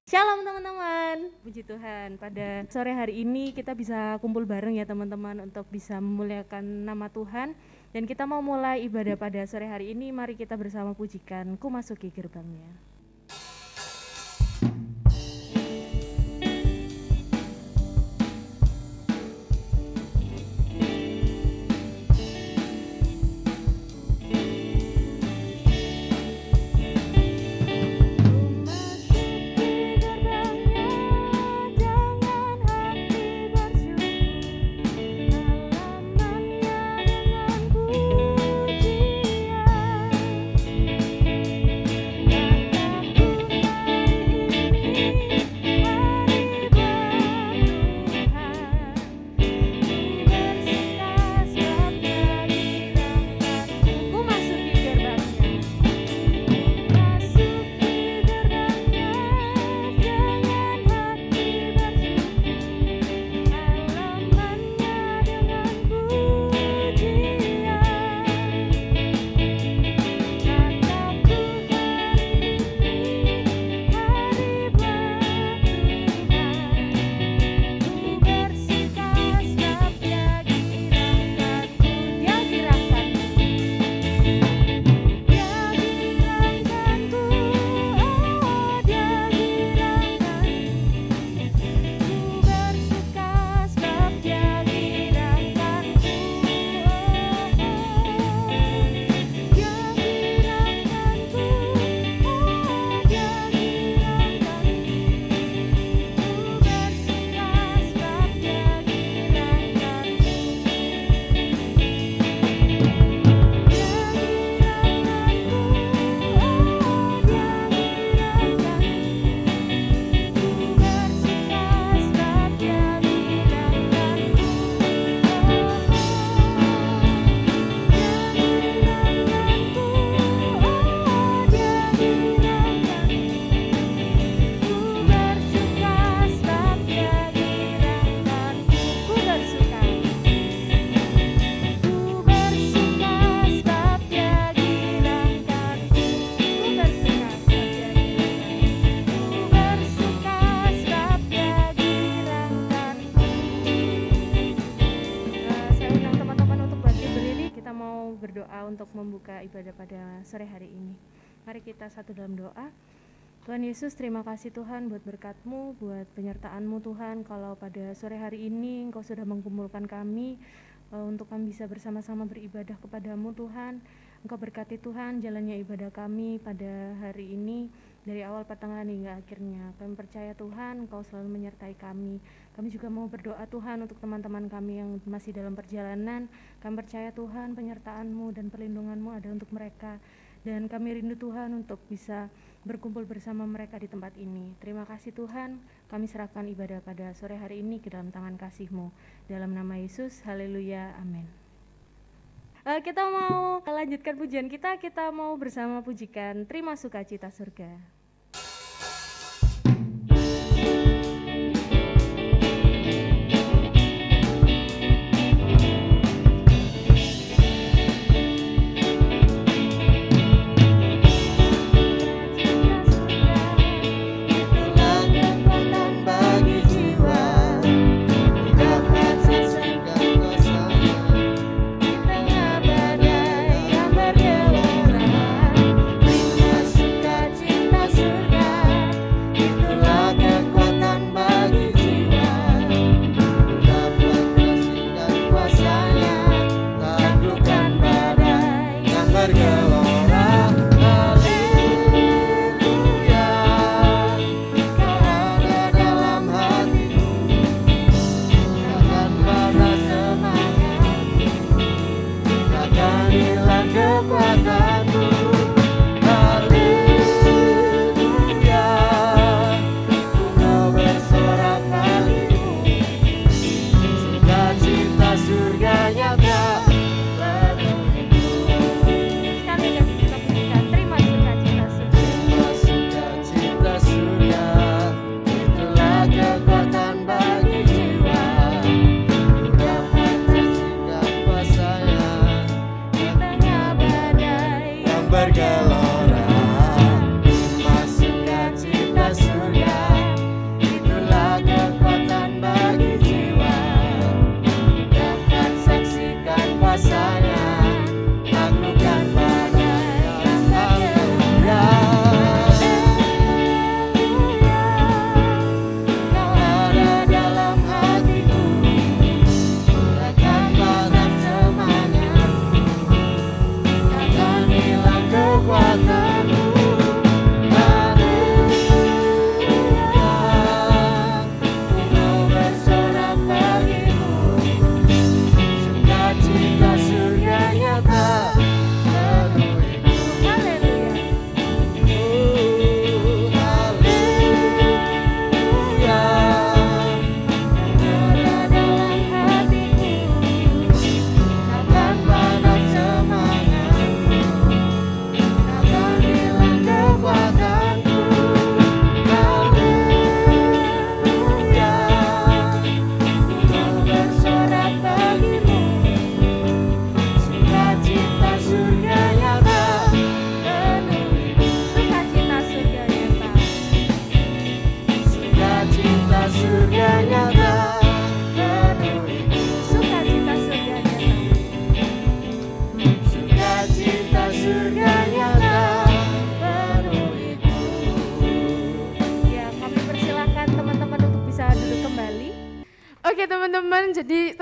Shalom teman-teman, puji Tuhan. Pada sore hari ini kita bisa kumpul bareng ya teman-teman untuk bisa memuliakan nama Tuhan. Dan kita mau mulai ibadah pada sore hari ini, mari kita bersama pujikan Ku Masuki Gerbangnya. Untuk membuka ibadah pada sore hari ini, mari kita satu dalam doa. Tuhan Yesus, terima kasih Tuhan buat berkat-Mu, buat penyertaan-Mu Tuhan. Kalau pada sore hari ini Engkau sudah mengumpulkan kami untuk kami bisa bersama-sama beribadah kepadamu Tuhan. Engkau berkati Tuhan jalannya ibadah kami pada hari ini, dari awal pertengahan hingga akhirnya. Kami percaya Tuhan Engkau selalu menyertai kami. Kami juga mau berdoa Tuhan untuk teman-teman kami yang masih dalam perjalanan. Kami percaya Tuhan penyertaan-Mu dan perlindungan-Mu ada untuk mereka. Dan kami rindu Tuhan untuk bisa berkumpul bersama mereka di tempat ini. Terima kasih Tuhan, kami serahkan ibadah pada sore hari ini ke dalam tangan kasih-Mu. Dalam nama Yesus, haleluya, amin. Kita mau lanjutkan pujian kita mau bersama pujikan Terima Sukacita Surga. bergelora, masuk ke cinta surga.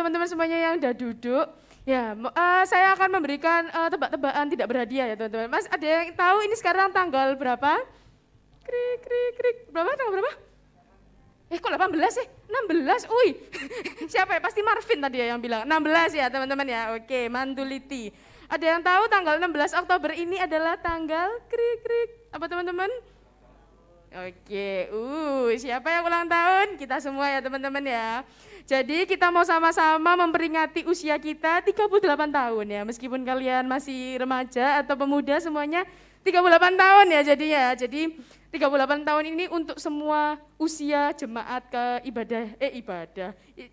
teman-teman semuanya yang udah duduk. Ya, saya akan memberikan tebak-tebakan tidak berhadiah ya teman-teman. Mas, ada yang tahu ini sekarang tanggal berapa? Krik, krik, krik. Berapa? Tanggal berapa? Kok 18 sih? 16, wih. Siapa ya? Pasti Marvin tadi ya yang bilang. 16 ya teman-teman ya, oke, Mantuliti. Ada yang tahu tanggal 16 Oktober ini adalah tanggal krik, krik. Apa teman-teman? Oke, siapa yang ulang tahun? Kita semua ya teman-teman ya. Jadi kita mau sama-sama memperingati usia kita 38 tahun ya. Meskipun kalian masih remaja atau pemuda semuanya 38 tahun ya jadinya. Jadi 38 tahun ini untuk semua usia jemaat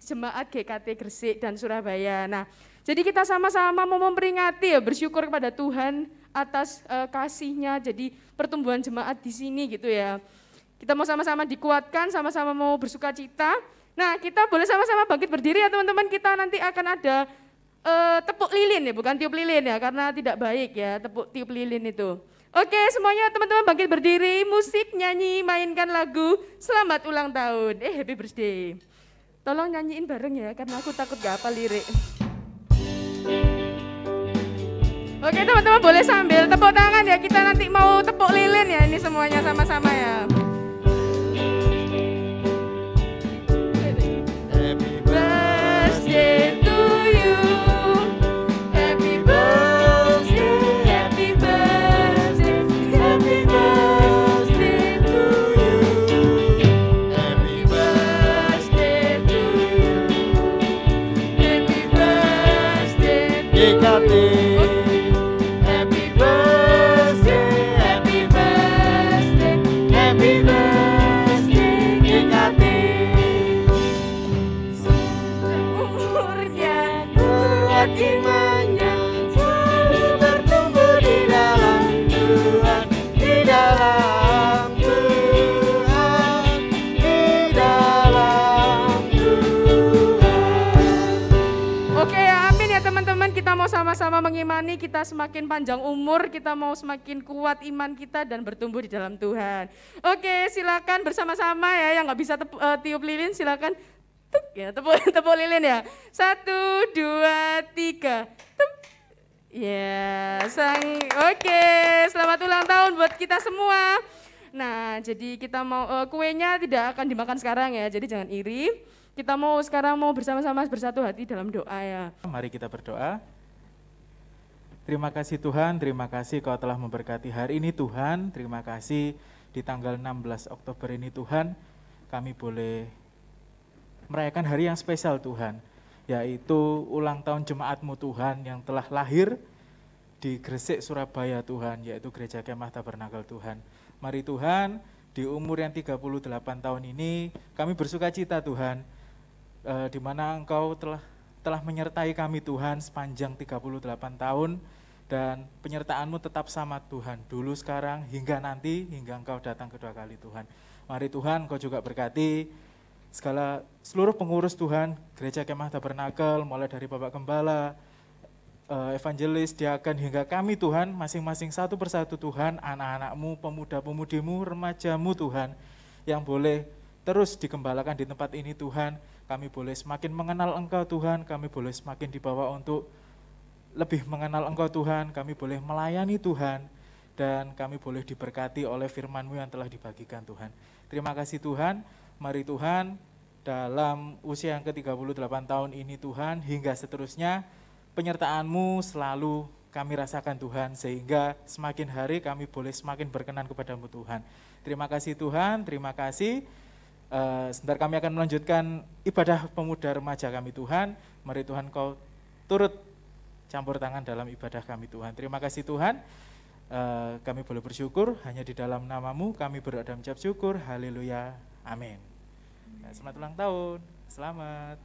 jemaat GKT Gresik dan Surabaya. Nah, jadi kita sama-sama mau memperingati ya, bersyukur kepada Tuhan atas kasih-Nya. Jadi pertumbuhan jemaat di sini gitu ya. Kita mau sama-sama dikuatkan, sama-sama mau bersuka cita. Nah, kita boleh sama-sama bangkit berdiri ya teman-teman. Kita nanti akan ada tepuk lilin ya, bukan tiup lilin ya, karena tidak baik ya tiup lilin itu. Oke, semuanya teman-teman bangkit berdiri, musik, nyanyi, mainkan lagu selamat ulang tahun. Happy birthday. Tolong nyanyiin bareng ya, karena aku takut gak hafal lirik. Oke teman-teman boleh sambil tepuk tangan ya, kita nanti mau tepuk lilin ya, ini semuanya sama-sama ya. Happy birthday to you. Happy birthday, happy birthday, happy birthday to you. Happy birthday to you. Happy birthday GKT. Happy birthday, happy birthday, happy birthday GKT. Umurnya kuat imannya, selalu bertumbuh di dalam Tuhan, di dalam Tuhan, di dalam Tuhan. Oke, amin ya teman-teman, kita mau sama-sama mengimani, kita semakin panjang umur, kita mau semakin kuat iman kita dan bertumbuh di dalam Tuhan. Oke, silakan bersama-sama ya, yang nggak bisa tiup lilin silakan ya, tepuk lilin ya. 1, 2, 3. Ya, oke, selamat ulang tahun buat kita semua. Nah, jadi kita mau kuenya tidak akan dimakan sekarang ya, jadi jangan iri. Kita mau sekarang bersama-sama bersatu hati dalam doa ya. Mari kita berdoa. Terima kasih Tuhan, terima kasih Kau telah memberkati hari ini Tuhan. Terima kasih di tanggal 16 Oktober ini Tuhan, kami boleh merayakan hari yang spesial Tuhan, yaitu ulang tahun jemaat-Mu Tuhan yang telah lahir di Gresik, Surabaya Tuhan, yaitu Gereja Kemah Tabernakel Tuhan. Mari Tuhan, di umur yang 38 tahun ini kami bersuka cita Tuhan, di mana Engkau telah menyertai kami Tuhan sepanjang 38 tahun, dan penyertaan-Mu tetap sama Tuhan, dulu, sekarang, hingga nanti, hingga Engkau datang kedua kali Tuhan. Mari Tuhan, Engkau juga berkati seluruh pengurus Tuhan, Gereja Kemah Tabernakel, mulai dari Bapak Gembala, evangelis, diaken, hingga kami Tuhan, masing-masing satu persatu Tuhan, anak-anak-Mu, pemuda-pemudimu, remaja-Mu Tuhan, yang boleh terus digembalakan di tempat ini Tuhan. Kami boleh semakin mengenal Engkau Tuhan, kami boleh semakin dibawa untuk lebih mengenal Engkau Tuhan, kami boleh melayani Tuhan, dan kami boleh diberkati oleh firman-Mu yang telah dibagikan Tuhan. Terima kasih Tuhan. Mari Tuhan, dalam usia yang ke-38 tahun ini Tuhan, hingga seterusnya, penyertaan-Mu selalu kami rasakan Tuhan, sehingga semakin hari kami boleh semakin berkenan kepada-Mu Tuhan. Terima kasih Tuhan, terima kasih. Sebentar kami akan melanjutkan ibadah pemuda remaja kami Tuhan. Mari Tuhan Kau turut campur tangan dalam ibadah kami Tuhan. Terima kasih Tuhan, kami boleh bersyukur, hanya di dalam nama-Mu kami berdoa dan mengucap syukur. Haleluya, amin. Selamat ulang tahun, selamat.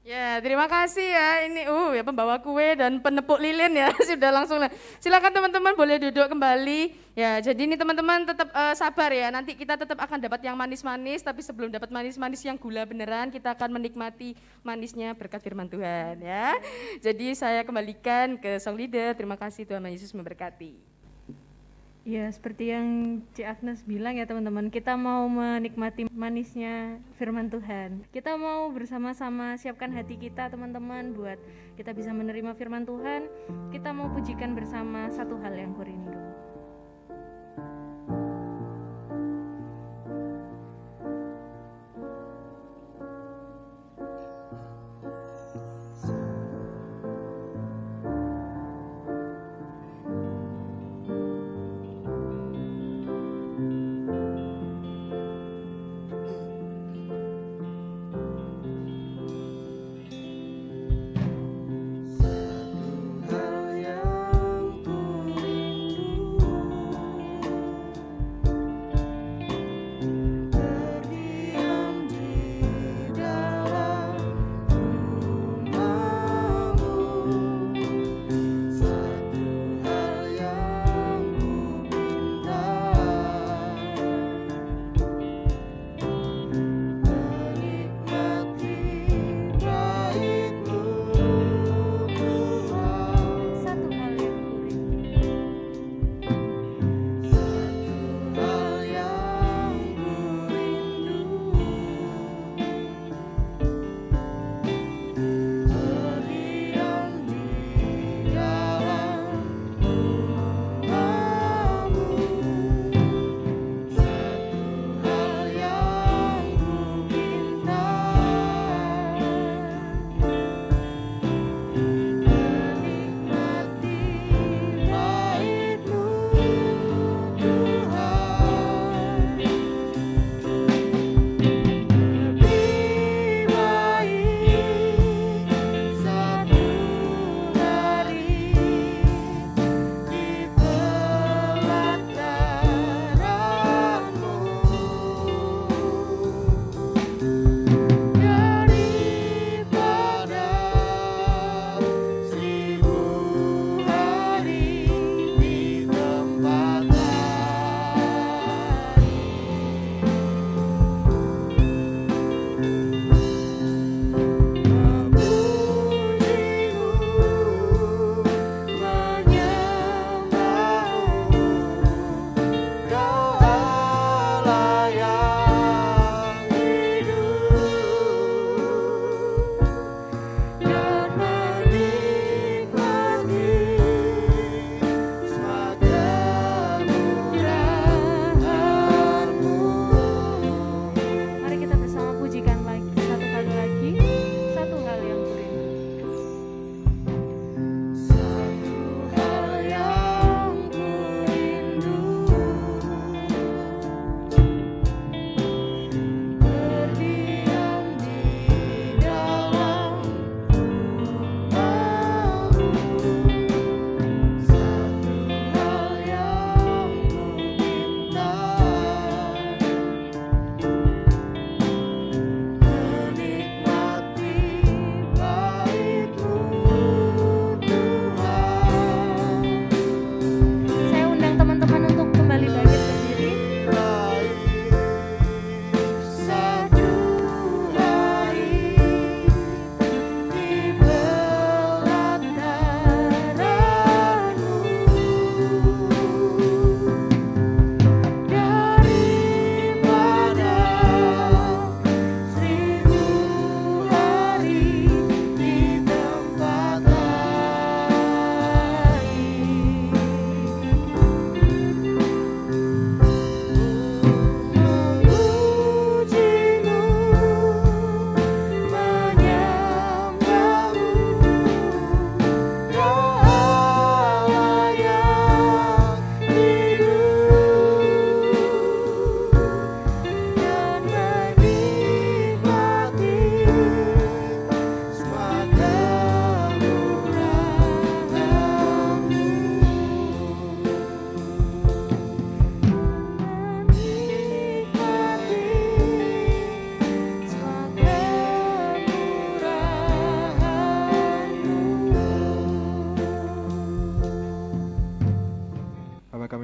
Ya, terima kasih ya. Ini ya pembawa kue dan penepuk lilin ya, sudah langsung. Silakan teman-teman boleh duduk kembali. Ya, jadi ini teman-teman tetap sabar ya. Nanti kita tetap akan dapat yang manis-manis, tapi sebelum dapat manis-manis yang gula beneran, kita akan menikmati manisnya berkat firman Tuhan ya. Jadi saya kembalikan ke song leader. Terima kasih, Tuhan Yesus memberkati. Ya, seperti yang Ci Agnes bilang ya teman-teman, kita mau menikmati manisnya firman Tuhan. Kita mau bersama-sama siapkan hati kita teman-teman buat kita bisa menerima firman Tuhan. Kita mau pujikan bersama satu hal yang kurindu.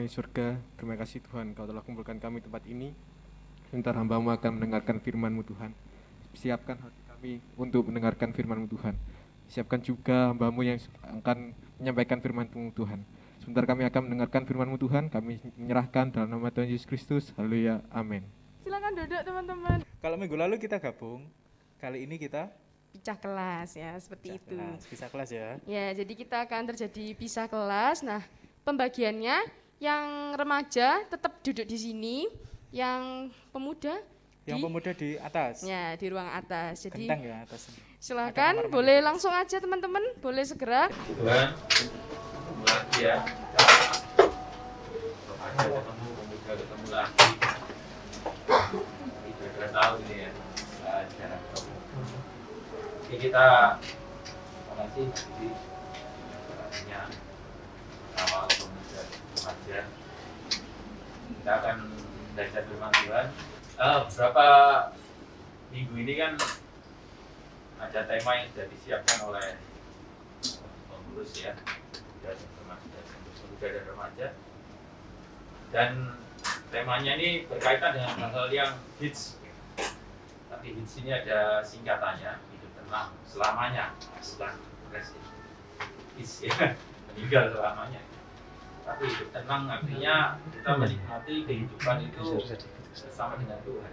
kami surga, terima kasih Tuhan Kau telah kumpulkan kami tempat ini. Sebentar hamba-Mu akan mendengarkan firman-Mu Tuhan. Siapkan hati kami untuk mendengarkan firman-Mu Tuhan. siapkan juga hamba-Mu yang akan menyampaikan firman-Mu Tuhan. Sebentar kami akan mendengarkan firman-Mu Tuhan, kami menyerahkan dalam nama Tuhan Yesus Kristus. Haleluya, amin. Silakan duduk teman-teman. Kalau minggu lalu kita gabung, kali ini kita Pecah kelas ya, seperti itu. Pisah kelas ya. Ya, jadi kita akan terjadi pisah kelas. Nah, pembagiannya yang remaja tetap duduk di sini, yang pemuda di atas. Ya, di ruang atas. Jadi Genteng ya atas. silakan boleh langsung aja teman-teman, boleh segera. Tuhan, ketemu lagi ya. Ada ketemu, pemuda ketemu lagi. Kita sudah tahu ini ya, cara ketemu. Oke, kita terima kasih di perhatiannya sama pemuda remaja. Kita akan belajar firman Tuhan. Beberapa minggu ini kan ada tema yang sudah disiapkan oleh pengurus ya, dan pemuda dan remaja. Dan temanya ini berkaitan dengan hal-hal yang hits. Tapi hits ini ada singkatannya, hidup tenang selamanya, setelah hits ya, meninggal selamanya. Tapi hidup tenang artinya kita menikmati kehidupan itu bersama dengan Tuhan.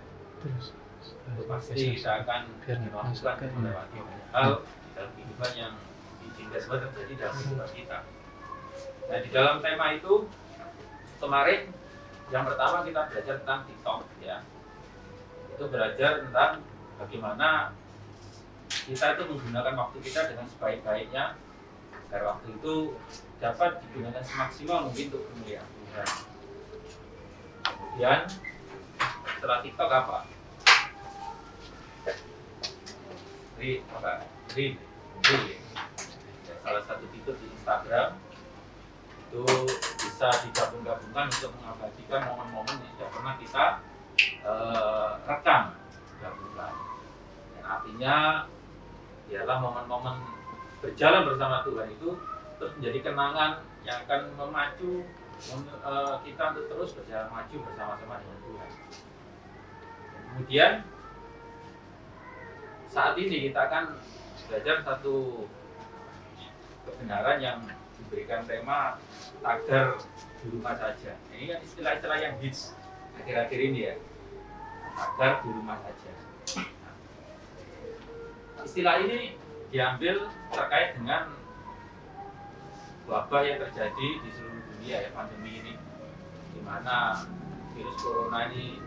Itu pasti kita akan melakukan melewati hal dalam kehidupan yang diizinkan Tuhan terjadi dalam kehidupan kita. Nah, di dalam tema itu kemarin yang pertama kita belajar tentang TikTok ya. Itu belajar tentang bagaimana kita itu menggunakan waktu kita dengan sebaik-baiknya agar waktu itu dapat digunakan semaksimal mungkin untuk kemuliaan Tuhan. Kemudian setelah TikTok apa? Reel. Salah satu fitur di Instagram itu bisa digabung-gabungkan untuk mengabadikan momen-momen yang tidak pernah kita rekam gabungkan. Dan artinya ialah momen-momen berjalan bersama Tuhan itu terus menjadi kenangan yang akan memacu kita untuk terus berjalan maju bersama-sama dengan Tuhan. Dan kemudian saat ini kita akan belajar satu kebenaran yang diberikan tema tagar di rumah saja. Ini kan istilah-istilah yang hits akhir-akhir ini ya, tagar di rumah saja. Nah, istilah ini diambil terkait dengan wabah yang terjadi di seluruh dunia ya, pandemi ini, di mana virus corona ini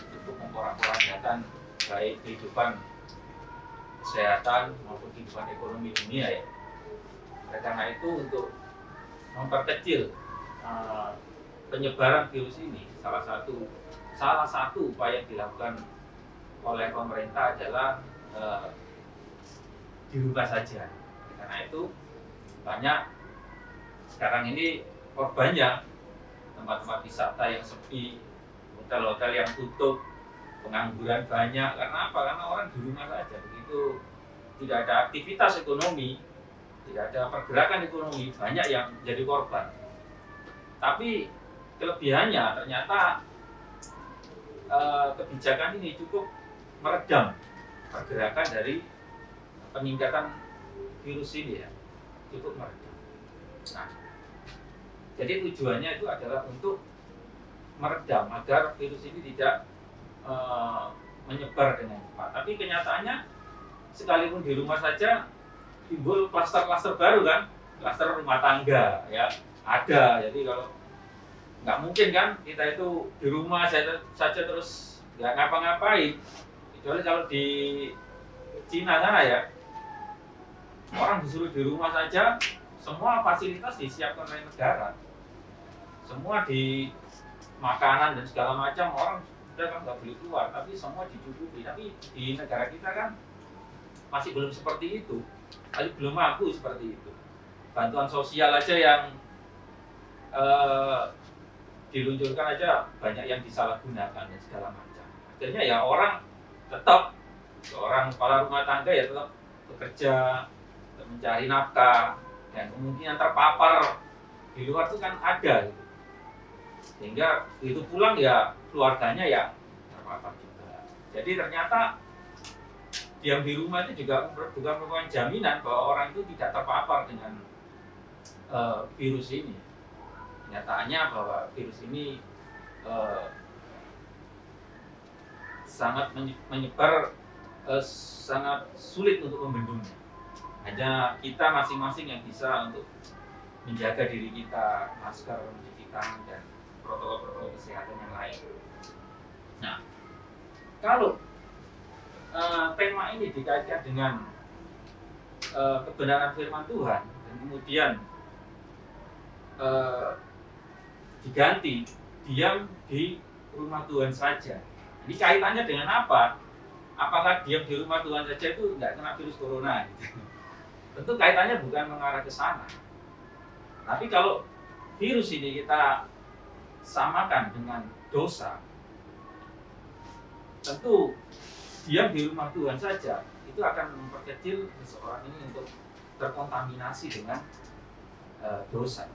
cukup memporak-porandakan baik kehidupan kesehatan maupun kehidupan ekonomi dunia ya. Oleh karena itu untuk memperkecil penyebaran virus ini, salah satu upaya yang dilakukan oleh pemerintah adalah di rumah saja. Karena itu banyak sekarang ini korbannya tempat-tempat wisata yang sepi, hotel-hotel yang tutup, pengangguran banyak. Karena apa? Karena orang di rumah saja. Begitu tidak ada aktivitas ekonomi, tidak ada pergerakan ekonomi, banyak yang jadi korban. Tapi kelebihannya ternyata kebijakan ini cukup meredam pergerakan dari peningkatan virus ini ya, cukup meredam. Nah, jadi tujuannya itu adalah untuk meredam agar virus ini tidak menyebar dengan cepat. Tapi kenyataannya sekalipun di rumah saja timbul klaster-klaster baru kan, klaster rumah tangga ya ada. Jadi kalau nggak mungkin kan kita itu di rumah saja terus nggak ngapa-ngapain, kecuali kalau di Cina sana ya, orang disuruh di rumah saja, semua fasilitas disiapkan oleh negara, semua di makanan dan segala macam, orang sudah kan nggak boleh keluar, tapi semua dicukupi. Tapi di negara kita kan masih belum seperti itu, masih belum mampu seperti itu. Bantuan sosial aja yang diluncurkan aja banyak yang disalahgunakan dan segala macam. Akhirnya ya orang tetap, seorang kepala rumah tangga ya tetap bekerja, tetap mencari nafkah, dan kemungkinan terpapar di luar itu kan ada gitu. Sehingga itu pulang ya keluarganya ya terpapar juga. Jadi ternyata di diam di rumah itu juga bukan merupakan jaminan bahwa orang itu tidak terpapar dengan virus ini. Kenyataannya bahwa virus ini sangat menyebar, sangat sulit untuk membendungnya. Hanya kita masing-masing yang bisa untuk menjaga diri kita, masker, mencuci tangan, dan protokol-protokol kesehatan yang lain. Nah, kalau tema ini dikaitkan dengan kebenaran firman Tuhan dan kemudian diganti diam di rumah Tuhan saja. Ini kaitannya dengan apa? Apakah diam di rumah Tuhan saja itu nggak kena virus corona? Tentu kaitannya bukan mengarah ke sana. Tapi kalau virus ini kita samakan dengan dosa, tentu diam di rumah Tuhan saja itu akan memperkecil seseorang ini untuk terkontaminasi dengan dosa.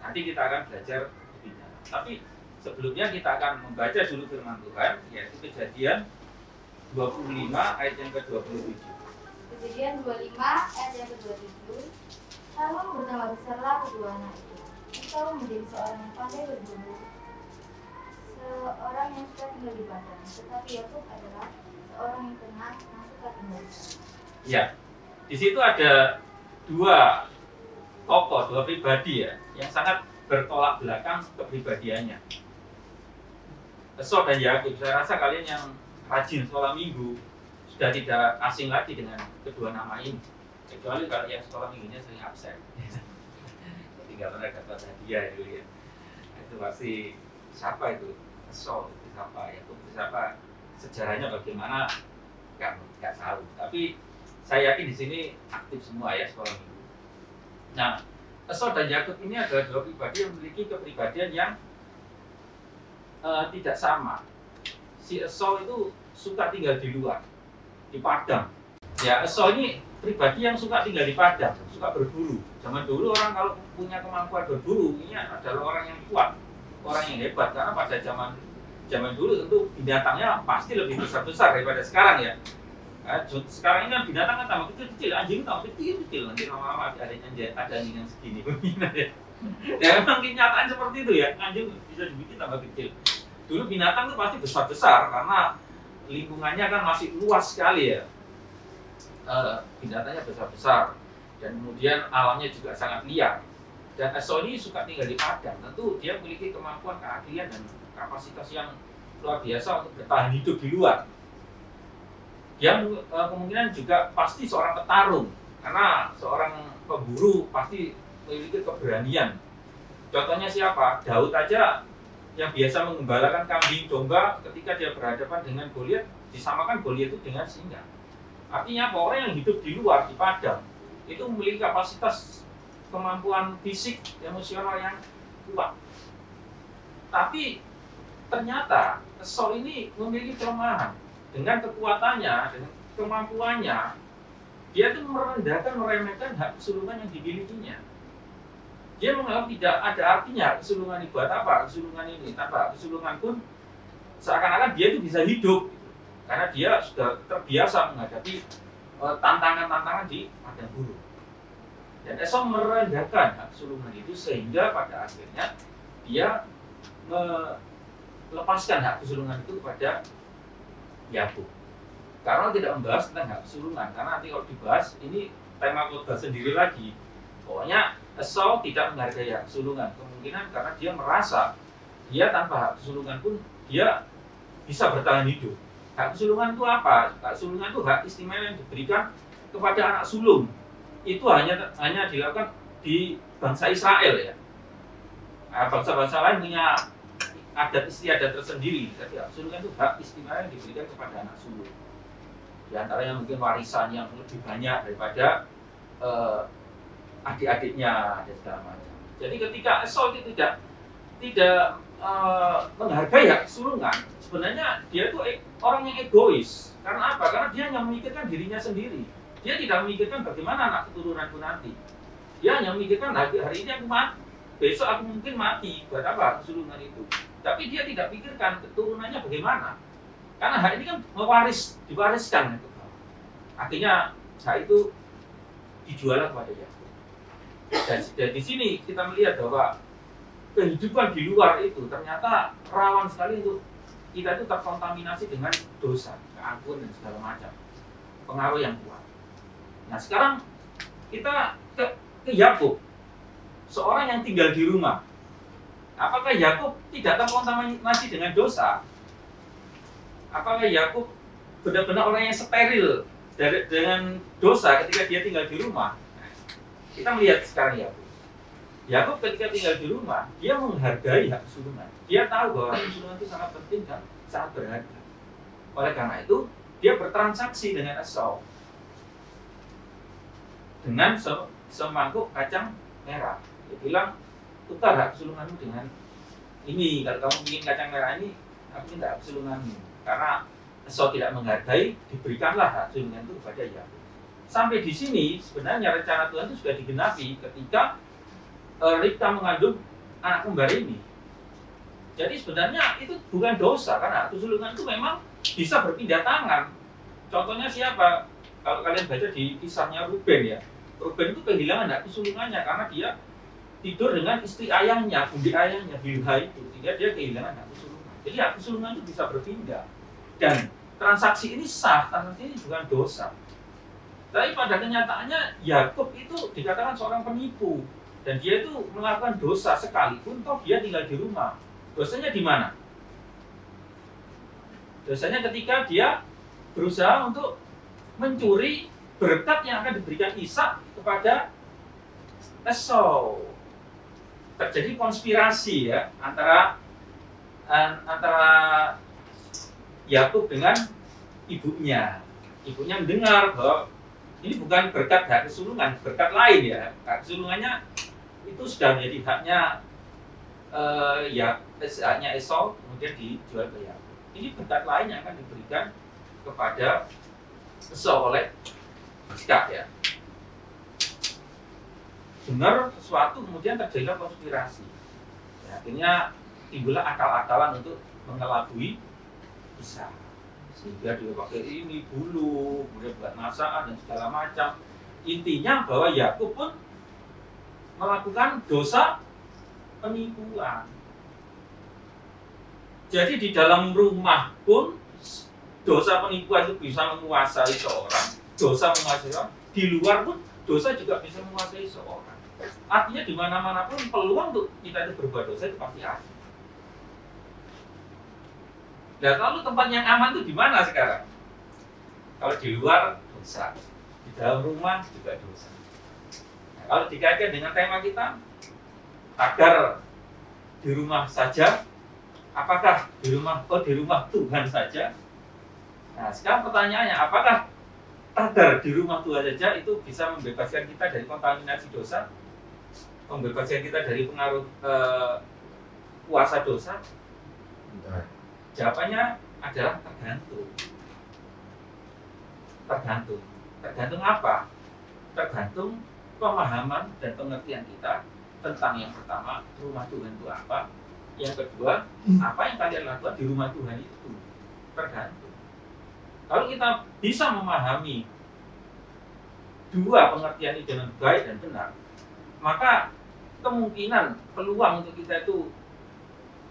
Nanti kita akan belajar lebih dalam. Tapi sebelumnya kita akan membaca dulu firman Tuhan, yaitu Kejadian 25 ayat yang ke-27. Kejadian 25 ayat yang ke-27. Lalu bertambah besarlah kedua anak itu. Engkau menjadi seorang yang pandai berburu, seorang yang suka tinggal di padang. Tetapi Yakub adalah seorang yang tenang, yang suka tinggal di padang. Ya, di situ ada dua tokoh, dua pribadi ya, yang sangat bertolak belakang kepribadiannya. Esau dan Yakub. Saya rasa kalian yang rajin sekolah minggu sudah tidak asing lagi dengan kedua nama ini. Kecuali kalau yang sekolah minggunya sering absen. Tinggal pernah dapat hadiah dulu ya. Itu pasti siapa itu? Esau itu siapa? Yakub itu siapa? Sejarahnya bagaimana? Nggak tahu. Tapi saya yakin di sini aktif semua ya sekolah minggu. Nah, Esau dan Yakub ini adalah dua pribadi yang memiliki kepribadian yang tidak sama. Si Esau itu suka tinggal di luar, di padang. Ya, Esau ini pribadi yang suka tinggal di padang, suka berburu. Zaman dulu orang kalau punya kemampuan berburu, ini adalah orang yang kuat, orang yang hebat. Karena pada zaman dulu tentu binatangnya pasti lebih besar daripada sekarang ya. Sekarang ini kan binatang kan tambah kecil-kecil, anjing tambah kecil-kecil, nanti lama-lama ada anjing yang segini. Ya memang kenyataan seperti itu ya, anjing bisa dibikin tambah kecil. Dulu binatang itu pasti besar-besar karena lingkungannya kan masih luas sekali ya. Binatangnya besar-besar dan kemudian alamnya juga sangat liar. Dan Esau ini suka tinggal di padang, tentu dia memiliki kemampuan, keahlian dan kapasitas yang luar biasa untuk bertahan hidup di luar. Dia kemungkinan juga pasti seorang petarung, karena seorang pemburu pasti memiliki keberanian. Contohnya siapa? Daud aja yang biasa mengembalakan kambing domba, ketika dia berhadapan dengan Goliat, disamakan Goliat itu dengan singa. Artinya apa? Orang yang hidup di luar, di padang, itu memiliki kapasitas kemampuan fisik, emosional yang kuat. Tapi ternyata Esau ini memiliki kelemahan. Dengan kekuatannya, dengan kemampuannya, dia itu meremehkan hak kesulungan yang dimilikinya. Dia menganggap tidak ada artinya kesulungan ini. Buat apa kesulungan ini? Tanpa kesulungan pun seakan-akan dia itu bisa hidup, karena dia sudah terbiasa menghadapi tantangan-tantangan di padang gurun. Dan Esau merendahkan hak kesulungan itu sehingga pada akhirnya dia melepaskan hak kesulungan itu kepada Yakub. Karena tidak membahas tentang hak kesulungan, karena nanti kalau dibahas ini tema khotbah sendiri lagi. Pokoknya Esau tidak menghargai hak kesulungan, kemungkinan karena dia merasa dia tanpa hak kesulungan pun dia bisa bertahan hidup. Hak kesulungan itu apa? Hak kesulungan itu hak istimewa yang diberikan kepada anak sulung. Itu hanya dilakukan di bangsa Israel ya. Bangsa-bangsa lain punya adat istiadat tersendiri. Jadi hak kesulungan itu hak istimewa yang diberikan kepada anak sulung. Di antaranya mungkin warisan yang lebih banyak daripada adik-adiknya dan segala macam. Jadi ketika Esau itu tidak menghargai hak kesulungan, sebenarnya dia itu orang yang egois. Karena apa? Karena dia hanya memikirkan dirinya sendiri. Dia tidak memikirkan bagaimana anak keturunanku nanti. Dia hanya memikirkan hari ini aku mati, besok aku mungkin mati. Buat apa kesulungan itu? Tapi dia tidak pikirkan keturunannya bagaimana. Karena hak ini kan diwariskan. Akhirnya hak itu dijual kepada Yakub. Dan di sini kita melihat bahwa kehidupan di luar itu ternyata rawan sekali untuk kita itu terkontaminasi dengan dosa, keangkuhan dan segala macam pengaruh yang kuat. Nah sekarang kita ke Yakub, seorang yang tinggal di rumah. Apakah Yakub tidak terkontaminasi dengan dosa? Apakah Yakub benar-benar orang yang steril dengan dosa ketika dia tinggal di rumah? Kita melihat sekarang Yakub ketika tinggal di rumah, dia menghargai hak kesulungan. Dia tahu bahwa hak kesulungan itu sangat penting dan sangat berharga. Oleh karena itu, dia bertransaksi dengan Esau dengan semangkuk kacang merah. Dia bilang, tukar hak kesulunganmu dengan ini. Kalau kamu ingin kacang merah ini, aku minta hak kesulunganmu. Karena Esau tidak menghargai, diberikanlah hak kesulungan itu kepada Yakub. Sampai di sini sebenarnya rencana Tuhan itu sudah digenapi ketika Ribka mengandung anak kembar ini. Jadi sebenarnya itu bukan dosa, karena kesulungan itu memang bisa berpindah tangan. Contohnya siapa? Kalau kalian baca di kisahnya Ruben ya, Ruben itu kehilangan hak kesulungannya karena dia tidur dengan istri ayahnya, budi ayahnya, Bilha itu, sehingga dia kehilangan hak kesulungan. Jadi hak kesulungan itu bisa berpindah. Dan transaksi ini sah, transaksi ini bukan dosa. Tapi pada kenyataannya Yakub itu dikatakan seorang penipu. Dan dia itu melakukan dosa sekalipun toh dia tinggal di rumah. Dosanya di mana? Dosanya ketika dia berusaha untuk mencuri berkat yang akan diberikan Ishak kepada Esau. Terjadi konspirasi ya antara Yakub dengan ibunya. Ibunya mendengar bahwa ini bukan berkat hak kesulungan, berkat lain ya. Hak kesulungannya itu sudah menjadi haknya haknya Esau, kemudian dijual ke Yakub. Ini berkat lain yang akan diberikan kepada Esau oleh Ishak ya. Dengar sesuatu kemudian terjadilah konspirasi. Ya, akhirnya timbullah akal-akalan untuk mengelabui Ishak. Sehingga dia pakai ini bulu, kemudian buat masakan dan segala macam. Intinya bahwa Yakub pun melakukan dosa penipuan. Jadi di dalam rumah pun dosa penipuan itu bisa menguasai seorang, dosa menguasai seorang. Di luar pun dosa juga bisa menguasai seorang. Artinya di mana-mana pun peluang untuk kita itu berbuat dosa itu pasti ada. Nah, lalu tempat yang aman itu di mana sekarang? Kalau di luar dosa, di dalam rumah juga dosa. Nah, kalau dikaitkan dengan tema kita, agar di rumah saja, apakah di rumah Tuhan saja? Nah, sekarang pertanyaannya, apakah tagar di rumah Tuhan saja itu bisa membebaskan kita dari kontaminasi dosa, membebaskan kita dari pengaruh kuasa dosa? Jawabannya adalah tergantung. Tergantung apa? Tergantung pemahaman dan pengertian kita tentang yang pertama, rumah Tuhan itu apa. Yang kedua, apa yang kalian lakukan di rumah Tuhan itu. Tergantung. Kalau kita bisa memahami dua pengertian ini dengan baik dan benar, maka kemungkinan peluang untuk kita itu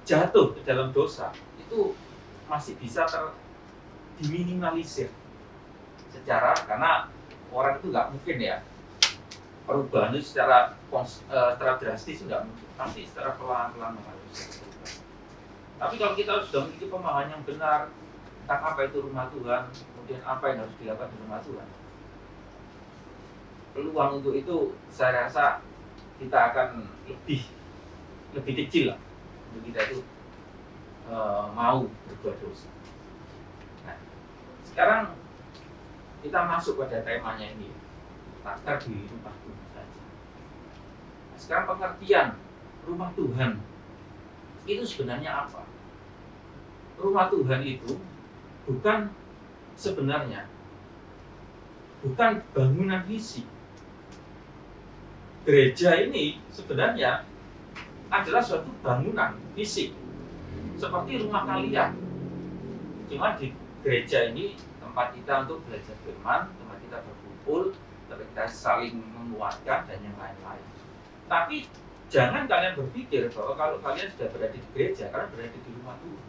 jatuh ke dalam dosa itu masih bisa diminimalisir karena orang itu nggak mungkin ya perubahan itu secara drastis nggak mungkin, pasti secara pelan-pelan harus. Tapi kalau kita sudah memiliki pemahaman yang benar tentang apa itu rumah Tuhan, kemudian apa yang harus dilakukan di rumah Tuhan, peluang untuk itu saya rasa kita akan lebih kecil lah untuk kita itu mau berbuat dosa. Nah, sekarang kita masuk pada temanya ini, tagar di rumah Tuhan saja. Nah, sekarang pengertian rumah Tuhan itu sebenarnya apa? Rumah Tuhan itu sebenarnya bukan bangunan fisik. Gereja ini sebenarnya adalah suatu bangunan fisik seperti rumah kalian. Cuma di gereja ini tempat kita untuk belajar firman, tempat kita berkumpul, tapi kita saling menguatkan dan yang lain-lain. Tapi jangan kalian berpikir bahwa kalau kalian sudah berada di gereja, kalian berada di rumah Tuhan.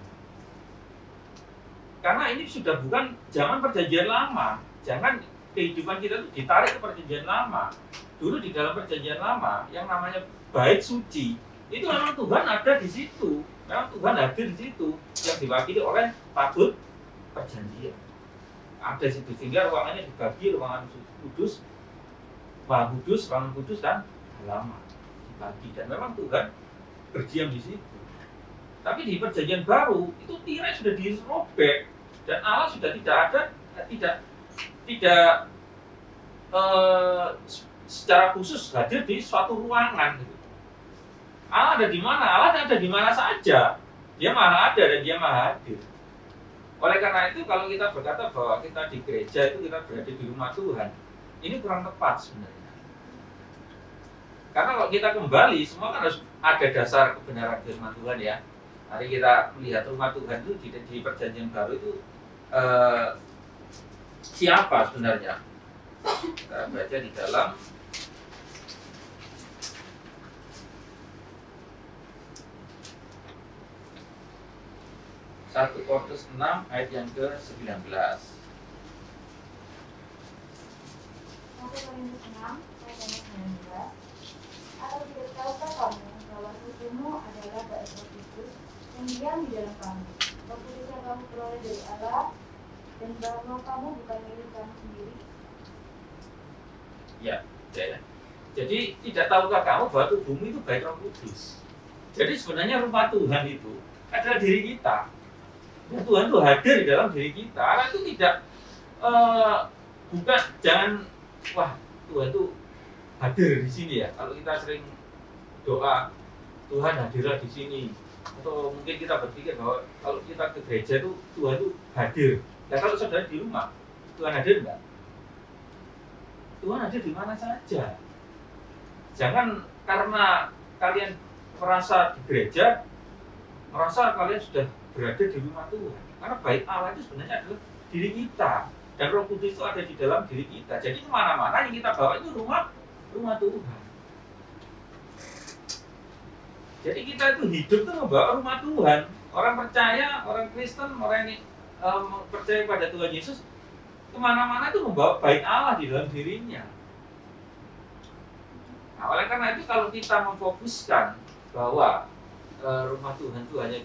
Karena ini sudah bukan zaman perjanjian lama. Jangan kehidupan kita itu ditarik ke perjanjian lama. Dulu di dalam perjanjian lama yang namanya bait suci, itu memang Tuhan ada di situ. Memang Tuhan hadir di situ yang diwakili oleh tabut perjanjian. Ada di situ sehingga ruangannya dibagi, ruangan kudus, ruangan kudus dan halaman dibagi. Dan memang Tuhan berdiam di situ. Tapi di perjanjian baru itu tirai sudah dirobek dan Allah sudah tidak ada, tidak secara khusus hadir di suatu ruangan. Gitu. Allah ada di mana? Allah ada di mana saja. Dia maha ada dan dia maha hadir. Oleh karena itu kalau kita berkata bahwa kita di gereja itu kita berada di rumah Tuhan, ini kurang tepat sebenarnya. Karena kalau kita kembali, semua kan harus ada dasar kebenaran firman Tuhan ya. Mari kita melihat rumah Tuhan itu di perjanjian baru itu siapa sebenarnya? Kita baca di dalam Satu Korintus 6 ayat yang ke-19. 1 Korintus 6 ayat yang ke-19. Atau tidak tahukah kamu bahwa tubuhmu adalah bait Roh Kudus yang diam di dalam kamu, Roh Kudus yang kamu peroleh dari Allah, dan bahwa kamu bukan milik kamu sendiri? Ya. Jadi tidak tahukah kamu bahwa tubuhmu itu bait Roh Kudus. Jadi sebenarnya rumah Tuhan itu adalah diri kita. Dan Tuhan itu hadir di dalam diri kita. Karena itu tidak bukan jangan wah Tuhan itu hadir di sini ya. Kalau kita sering doa Tuhan hadirlah di sini, atau mungkin kita berpikir bahwa kalau kita ke gereja itu Tuhan itu hadir. Dan kalau saudara di rumah Tuhan hadir enggak? Tuhan hadir di mana saja. Jangan karena kalian merasa di gereja merasa kalian sudah berada di rumah Tuhan. Karena bait Allah itu sebenarnya adalah diri kita. Dan Roh Kudus itu ada di dalam diri kita. Jadi kemana-mana yang kita bawa itu rumah Tuhan. Jadi kita itu hidup itu membawa rumah Tuhan. Orang percaya, orang Kristen, orang yang percaya pada Tuhan Yesus, kemana-mana itu membawa bait Allah di dalam dirinya. Nah, oleh karena itu kalau kita memfokuskan bahwa rumah Tuhan itu hanya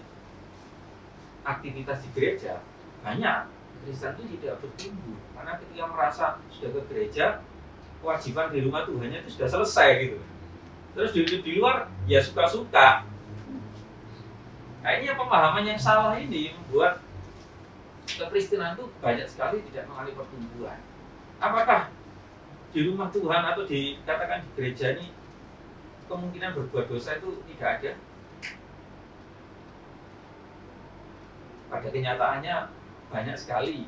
aktivitas di gereja, banyak Kristen itu tidak bertumbuh karena ketika merasa sudah ke gereja, kewajiban di rumah Tuhannya itu sudah selesai gitu. Terus di luar ya suka-suka. Nah, ini pemahaman yang salah ini membuat kekristenan itu banyak sekali tidak mengalami pertumbuhan. Apakah di rumah Tuhan atau dikatakan di gereja ini kemungkinan berbuat dosa itu tidak ada? Pada kenyataannya banyak sekali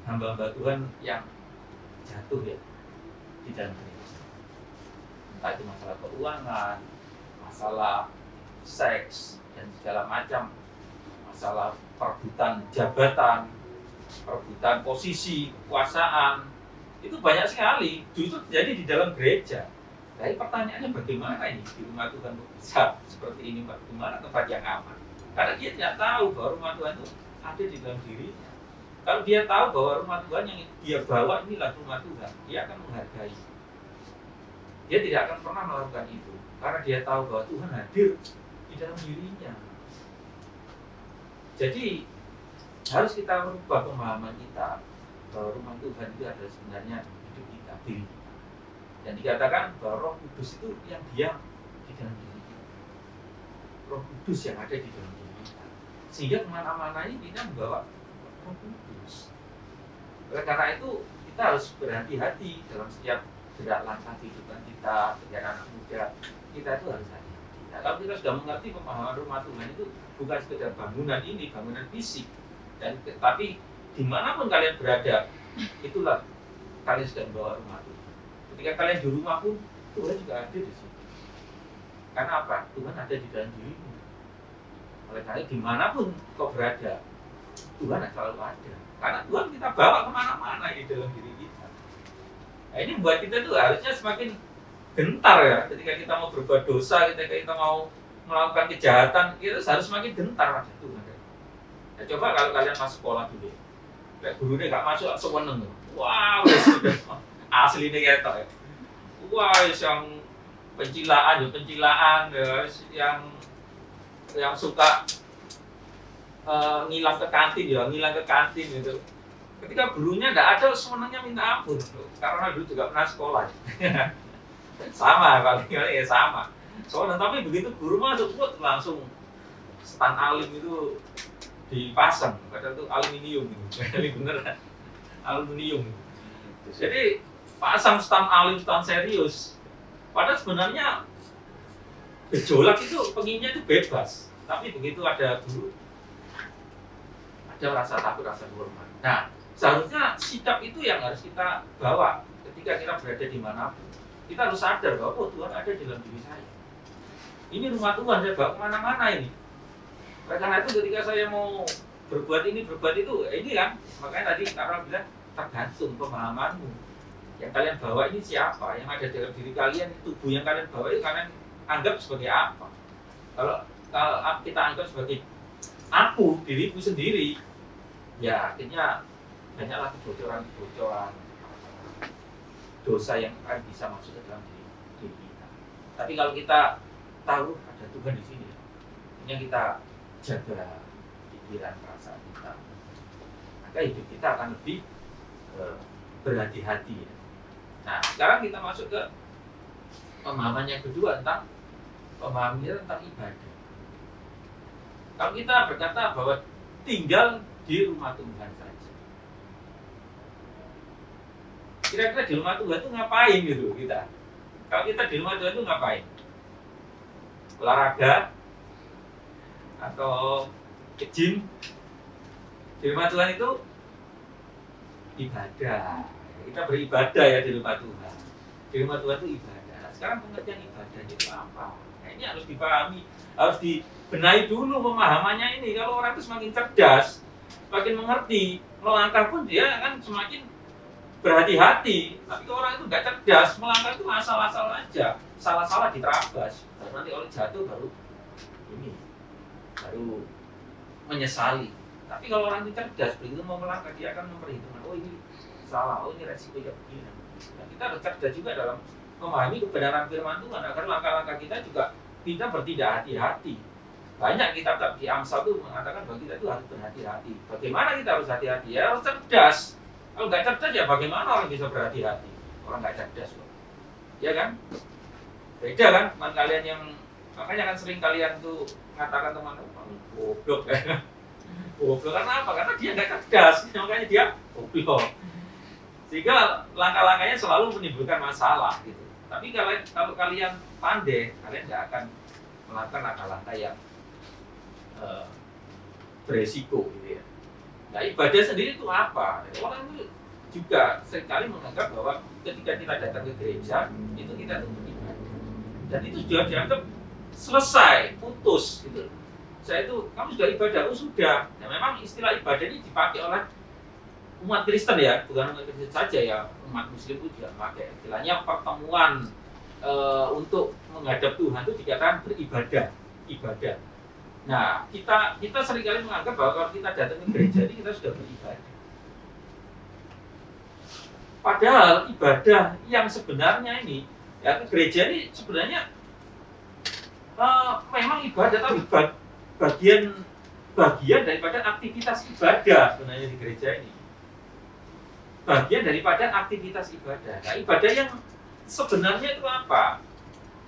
hamba-hamba Tuhan yang jatuh ya di dalam gereja. Entah itu masalah keuangan, masalah seks dan segala macam, masalah perebutan jabatan, perebutan posisi, kekuasaan, itu banyak sekali justru terjadi di dalam gereja. Jadi pertanyaannya bagaimana ini di rumah Tuhan bisa seperti ini, bagaimana tempat yang aman? Karena dia tidak tahu bahwa rumah Tuhan itu ada di dalam dirinya. Kalau dia tahu bahwa rumah Tuhan yang dia bawa inilah rumah Tuhan, dia akan menghargai. Dia tidak akan pernah melakukan itu karena dia tahu bahwa Tuhan hadir di dalam dirinya. Jadi harus kita merubah pemahaman kita bahwa rumah Tuhan itu adalah sebenarnya hidup kita, diri kita. Dan dikatakan bahwa Roh Kudus itu yang diam di dalam diri kita. Roh Kudus yang ada di dalam diri kita. Sehingga kemana-mana ini kita membawa Roh Kudus. Oleh karena itu kita harus berhati-hati dalam setiap gerak langkah kehidupan kita sebagai anak muda. Kita itu harus hati-hati. Nah, kalau kita sudah mengerti pemahaman rumah Tuhan itu bukan sekedar bangunan ini, bangunan fisik, dan tapi dimanapun kalian berada, itulah kalian sudah membawa rumah Tuhan. Ketika kalian di rumah pun Tuhan juga ada di situ. Karena apa? Tuhan ada di dalam dirimu. Oleh karena dimanapun kau berada, Tuhan selalu ada. Karena Tuhan kita bawa kemana-mana di dalam diri kita. Nah, ini membuat kita tuh harusnya semakin gentar ya. Ketika kita mau berbuat dosa, ketika kita mau melakukan kejahatan, kita harus semakin gentar pada Tuhan. Nah, coba kalau kalian masuk sekolah dulu, kayak gurunya nggak masuk, seneng. Wah, sudah asli nih ketok ya. Wah, yang pencilaan ya, yang suka ngilang ke kantin gitu. Ketika gurunya nggak ada, sebenarnya minta ampun karena dulu juga pernah sekolah. Sama paling ya sama. Soalnya tapi begitu guru masuk langsung stan alim itu dipasang, padahal itu aluminium gitu. Ini beneran aluminium. Jadi pasang stan alim, stan serius. Padahal sebenarnya gejolak itu penginnya itu bebas, tapi begitu ada guru, ada rasa takut, rasa hormat. Nah, seharusnya sikap itu yang harus kita bawa ketika kita berada di manapun. Kita harus sadar bahwa Tuhan ada di dalam diri saya. Ini rumah Tuhan, saya bawa kemana-mana ini. Karena itu ketika saya mau berbuat ini, berbuat itu, ini kan, makanya tadi Karol bilang tergantung pemahamanmu. Yang kalian bawa ini siapa? Yang ada dalam diri kalian, tubuh yang kalian bawa itu kalian anggap sebagai apa? Kalau kita anggap sebagai aku, diriku sendiri, ya akhirnya banyaklah kebocoran dosa yang akan bisa masuk ke dalam diri kita. Tapi kalau kita tahu ada Tuhan di sini, ini kita jaga pikiran, perasaan kita, maka hidup kita akan lebih berhati-hati. Nah, sekarang kita masuk ke pemahaman yang kedua tentang pemahamannya tentang ibadah. Kalau kita berkata bahwa tinggal di rumah Tuhan saja, kira-kira di rumah Tuhan itu ngapain gitu kita? Kalau kita di rumah Tuhan itu ngapain? Olahraga atau ke gym? Di rumah Tuhan itu ibadah. Kita beribadah ya di rumah Tuhan. Di rumah Tuhan itu ibadah. Nah, sekarang pengertian ibadah itu apa? Nah, ini harus dipahami, harus dibenahi dulu pemahamannya ini. Kalau orang itu semakin cerdas, semakin mengerti, melangkah pun dia akan semakin berhati-hati. Tapi kalau orang itu nggak cerdas, melangkah itu asal-asal aja, salah-salah diterabas. Baru nanti kalau jatuh baru menyesali. Tapi kalau orang itu cerdas, begitu mau melangkah dia akan memperhitungkan, oh ini salah, oh ini resikonya begini. Nah, kita harus cerdas juga dalam memahami kebenaran firman Tuhan agar langkah-langkah kita juga kita bertindak hati-hati. Banyak kitab di Amsal itu mengatakan bahwa kita itu harus berhati-hati. Bagaimana kita harus hati-hati? Ya harus cerdas. Kalau nggak cerdas ya bagaimana orang bisa berhati-hati? Orang nggak cerdas loh. Ya kan? Beda kan teman kalian yang, makanya kan sering kalian tuh mengatakan teman-teman goblok kan? Goblok karena apa? Karena dia nggak cerdas, makanya dia goblok. Sehingga langkah-langkahnya selalu menimbulkan masalah gitu. Tapi kalau kalian pandai, kalian nggak akan melakukan langkah-langkah yang beresiko gitu ya. Nah, ibadah sendiri itu apa? Orang itu juga seringkali menganggap bahwa ketika kita datang ke gereja itu kita tuh beribadah, dan itu sudah dianggap selesai, putus gitu. Saya itu, kamu sudah ibadah, oh sudah. Nah, memang istilah ibadah ini dipakai oleh umat Kristen ya, bukan umat Kristen saja ya, umat Muslim itu juga pakai istilahnya pertemuan untuk menghadap Tuhan itu dikatakan beribadah, ibadah. Nah, kita seringkali menganggap bahwa kalau kita datang ke gereja ini kita sudah beribadah. Padahal ibadah yang sebenarnya ini, ya ke gereja ini sebenarnya memang ibadah, tapi bagian daripada aktivitas ibadah sebenarnya di gereja ini. Bagian daripada aktivitas ibadah. Nah, ibadah yang sebenarnya itu apa?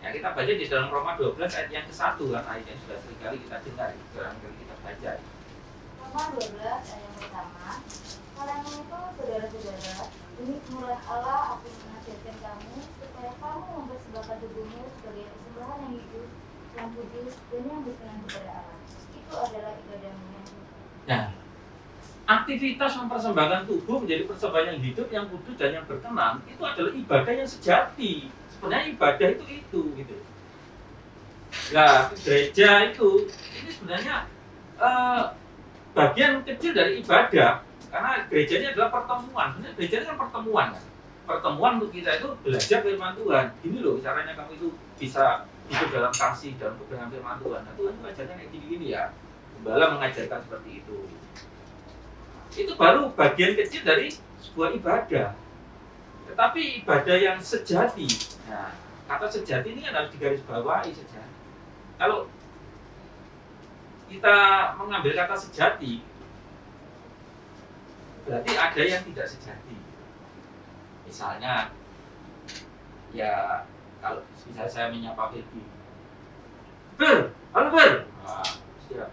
Ya, kita baca di dalam Roma 12 ayat yang ke-1 kan, ayat yang sudah seringkali kita dengar, seringkali kita baca. Roma 12 ayat yang pertama. Karena itu saudara-saudara, demi kemurahan Allah aku menasihatkan kamu supaya kamu mempersembahkan tubuhmu sebagai persembahan yang hidup, yang kudus dan yang berkenan kepada Allah. Itu adalah ibadahmu yang hidup. Nah, aktivitas mempersembahkan tubuh menjadi persembahan yang hidup, yang kudus dan yang berkenan itu adalah ibadah yang sejati. Sebenarnya ibadah itu gitu. Nah, gereja itu ini sebenarnya bagian kecil dari ibadah, karena gerejanya adalah pertemuan. Sebenarnya gerejanya kan pertemuan kan. Pertemuan untuk kita itu belajar firman Tuhan. Gini loh caranya kamu itu bisa hidup dalam kasih, dalam kebenaran firman Tuhan. Nah, Tuhan itu ajarkan kayak gini-gini ya. Gembala mengajarkan seperti itu. Itu baru bagian kecil dari sebuah ibadah. Tetapi ibadah yang sejati. Nah, kata sejati ini kan harus digarisbawahi sejati. Kalau kita mengambil kata sejati, berarti ada yang tidak sejati. Misalnya, ya kalau misalnya saya menyapa Firdi, Ber, halo Ber. Nah, siap.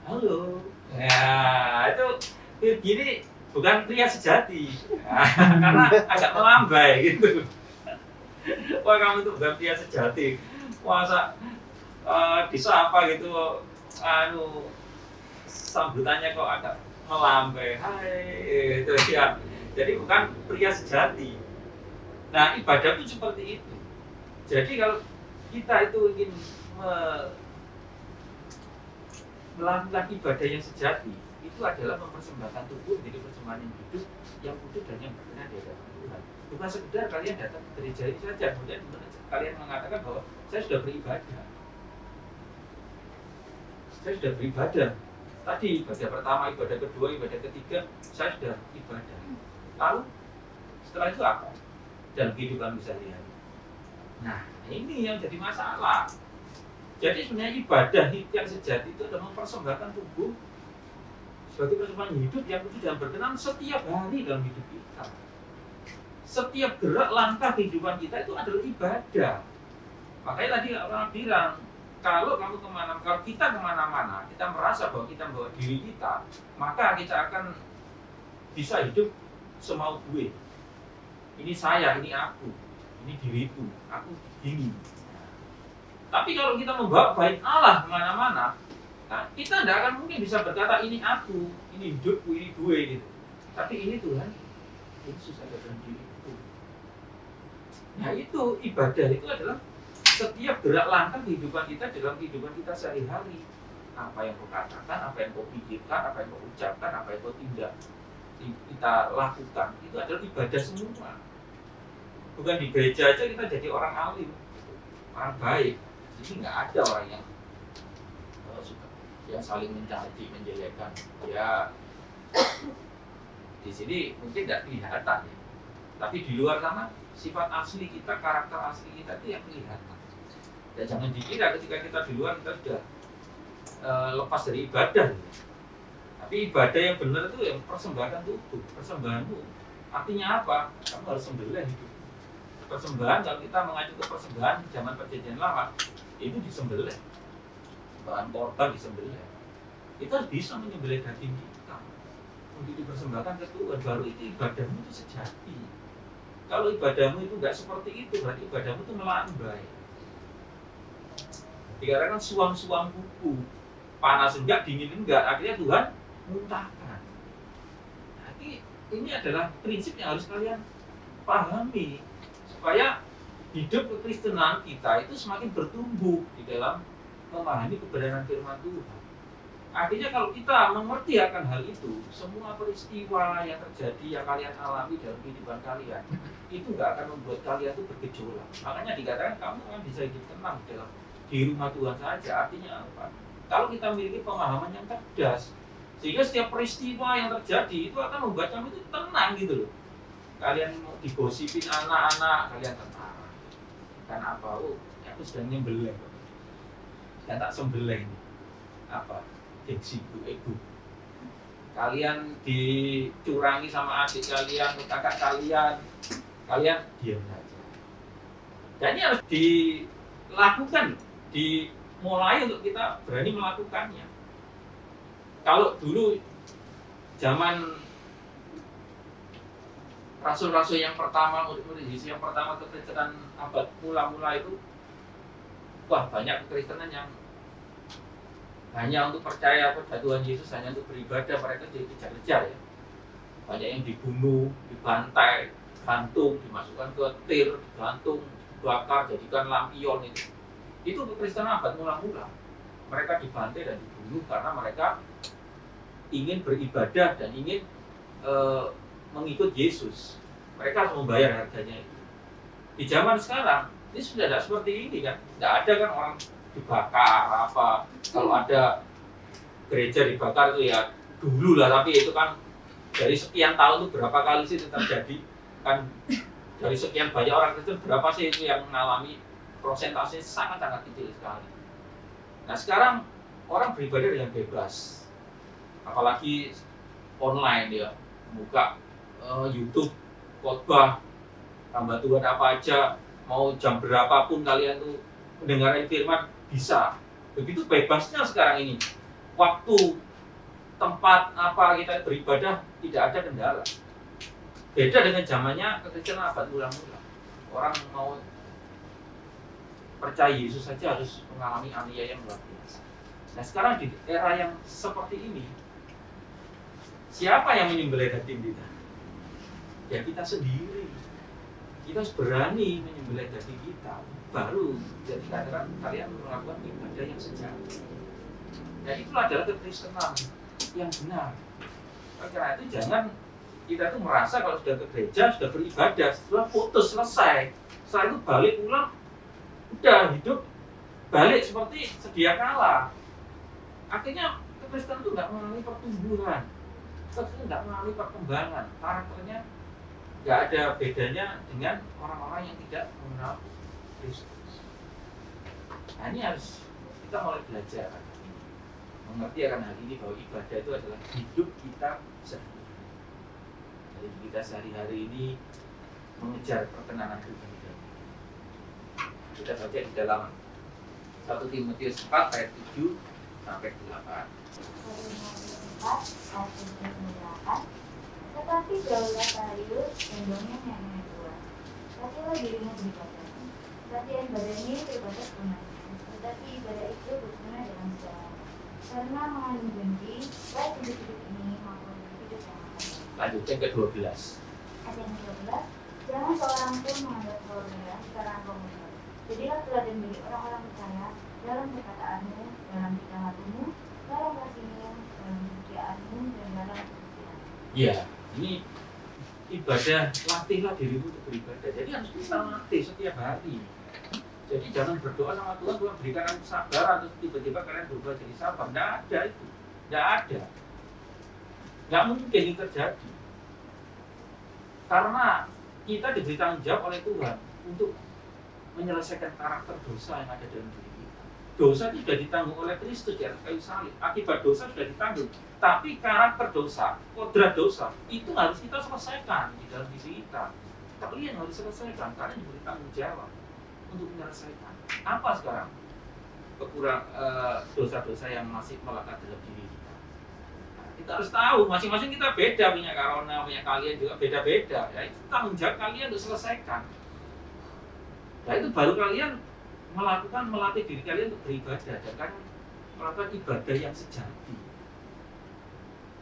Halo. Ya, itu Firdi bukan pria sejati. Nah, karena agak melambai gitu. Wah, kamu itu bukan pria sejati. Masa disapa gitu, sambutannya kok agak melambai. Hai, itu ya. Jadi bukan pria sejati. Nah, ibadah itu seperti itu. Jadi kalau kita itu ingin melakukan ibadah yang sejati, itu adalah mempersembahkan tubuh menjadi persembahan yang hidup, yang kudus dan yang berkenan di hadapan Tuhan. Bukan sekedar kalian datang ke gereja ini saja, kemudian kalian mengatakan bahwa saya sudah beribadah. Saya sudah beribadah. Tadi ibadah pertama, ibadah kedua, ibadah ketiga, saya sudah ibadah. Lalu setelah itu apa? Dalam kehidupan sehari-hari. Nah, ini yang jadi masalah. Jadi sebenarnya ibadah yang sejati itu adalah mempersembahkan tubuh sebagai persembahan hidup yang kudus dan berkenan setiap hari dalam hidup kita. Setiap gerak langkah kehidupan kita itu adalah ibadah. Makanya tadi orang bilang, kalau kita kemana-mana, kita merasa bahwa kita membawa diri kita, maka kita akan bisa hidup semau gue. Ini saya, ini aku, ini diriku, aku ini. Tapi kalau kita membawa bait Allah kemana-mana, nah, kita tidak akan mungkin bisa berkata ini aku, ini hidupku, ini gue gitu. Tapi ini Tuhan, Yesus ada dalam diriku. Nah itu ibadah itu adalah setiap gerak langkah kehidupan kita dalam kehidupan kita sehari-hari. Apa yang kau katakan, apa yang kau pikirkan, apa yang kau ucapkan, apa yang kau tindak, kita lakukan, itu adalah ibadah semua. Bukan di gereja aja kita jadi orang alim, orang baik. Jadi nggak ada orang yang suka ya saling mencaci, menjelekkan. Ya di sini mungkin tidak kelihatan ya. Tapi di luar sana sifat asli kita, karakter asli kita itu yang kelihatan. Dan jangan dikira ketika kita di luar kita sudah lepas dari ibadah. Tapi ibadah yang benar itu yang persembahkan tubuh, persembahanmu. Artinya apa? Kamu harus sembelih hidup. Persembahan, kalau kita mengacu ke persembahan zaman perjanjian lama, itu disembelih, bahan korban disembelih. Kita harus bisa menyembelih daging kita untuk dipersembahkan ke Tuhan. Baru itu ibadahmu itu sejati. Kalau ibadahmu itu nggak seperti itu, berarti ibadahmu itu melambai. Dikatakan suam-suam kuku, panas enggak, dingin enggak, akhirnya Tuhan muntahkan. Nah, ini adalah prinsip yang harus kalian pahami, supaya hidup kekristenan kita itu semakin bertumbuh di dalam memahami kebenaran firman Tuhan. Artinya kalau kita mengerti akan hal itu, semua peristiwa yang terjadi yang kalian alami dalam kehidupan kalian itu nggak akan membuat kalian itu bergejolak. Makanya dikatakan kamu akan bisa hidup tenang di rumah Tuhan saja. Artinya apa? Kalau kita memiliki pemahaman yang cerdas, sehingga setiap peristiwa yang terjadi itu akan membuat kamu itu tenang gitu loh. Kalian mau digosipin anak-anak, kalian tenang. Karena apa? Oh, aku sedang nyembelih. Dan tak sembelih ini. Apa? Gengsiku, ego. Kalian dicurangi sama adik kalian, kakak kalian diam saja. Dan ini harus dilakukan, dimulai untuk kita berani melakukannya. Kalau dulu zaman rasul-rasul yang pertama, murid-murid Yesus yang pertama kekristenan abad mula-mula itu, wah banyak kekristenan yang hanya untuk percaya pada Tuhan Yesus, hanya untuk beribadah, mereka dikejar-kejar ya. Banyak yang dibunuh, dibantai, gantung, dimasukkan ke tir, digantung, dibakar, jadikan lampion itu. Itu kekristenan abad mula-mula. Mereka dibantai dan dibunuh karena mereka ingin beribadah dan ingin mengikut Yesus, mereka harus membayar harganya itu. Di zaman sekarang ini sudah tidak seperti ini kan, tidak ada kan orang dibakar apa. Kalau ada gereja dibakar itu ya dulu lah, tapi itu kan dari sekian tahun itu berapa kali sih itu terjadi kan, dari sekian banyak orang Kristen berapa sih itu yang mengalami, prosentasenya sangat-sangat kecil sekali. Nah sekarang orang beribadah dengan bebas, apalagi online ya, buka YouTube khotbah hamba Tuhan apa aja, mau jam berapapun kalian tuh mendengarkan firman bisa. Begitu bebasnya sekarang ini, waktu, tempat apa kita beribadah tidak ada kendala. Beda dengan zamannya kekristenan abad mula-mula, orang mau percaya Yesus saja harus mengalami aniaya yang luar biasa. Nah sekarang di era yang seperti ini, siapa yang menyembelih hati kita? Ya kita sendiri. Kita harus berani menyembelih hati kita, baru jadi katakan kalian melakukan ibadah yang sejati. Dan itulah adalah kekristenan yang benar. Karena itu jangan kita tuh merasa kalau sudah ke gereja, sudah beribadah, setelah putus, selesai, setelah itu balik pulang, udah hidup balik seperti sedia kala. Akhirnya kekristenan itu nggak mengalami pertumbuhan, kekristenan nggak mengalami perkembangan, karakternya nggak ada bedanya dengan orang-orang yang tidak mengenal Kristus. Nah ini harus kita mulai belajar, mengerti akan hal ini, bahwa ibadah itu adalah hidup kita sehari-hari. Jadi kita sehari-hari ini mengejar perkenanan Tuhan. Kita baca di dalam 1 Timotius 4 ayat 7 sampai 8. Tetapi jauhlah Tarius dan dongeng yang kedua. Kasihlah dirimu beribadah. Latihan badannya beribadah sebenarnya, tetapi ibadah itu berguna dalam segala. Karena mengandung benci, baik hidup ini maupun hidup yang akan. Lanjut yang ke-12. Ayat yang ke-12, jangan seorang pun menganggap saudaranya sekarang pemuda. Jadilah teladan bagi orang-orang percaya dalam perkataanmu, dalam tingkah lakumu, dalam kasihmu, dalam kesetiaanmu, dan dalam kesucian. Iya, ini ibadah, latihlah dirimu untuk beribadah. Jadi harus kita latih setiap hari. Jadi jangan berdoa sama Tuhan, Tuhan berikan aku sabar, atau tiba-tiba kalian berubah jadi sabar. Tidak ada itu, tidak ada. Nggak mungkin ini terjadi. Karena kita diberi tanggung jawab oleh Tuhan untuk menyelesaikan karakter dosa yang ada dalam diri kita. Dosa itu sudah ditanggung oleh Kristus di atas kayu salib. Akibat dosa sudah ditanggung. Tapi karakter dosa, kodrat dosa, itu harus kita selesaikan di dalam diri kita. Kalian harus selesaikan, kalian diberi tanggung jawab untuk menyelesaikan. Apa sekarang dosa-dosa yang masih melekat dalam diri kita? Nah, kita harus tahu, masing-masing kita beda, punya Karona, punya kalian juga beda-beda. Ya, itu tanggung jawab kalian untuk selesaikan. Nah itu baru kalian melatih diri kalian untuk beribadah dan kan melakukan ibadah yang sejati.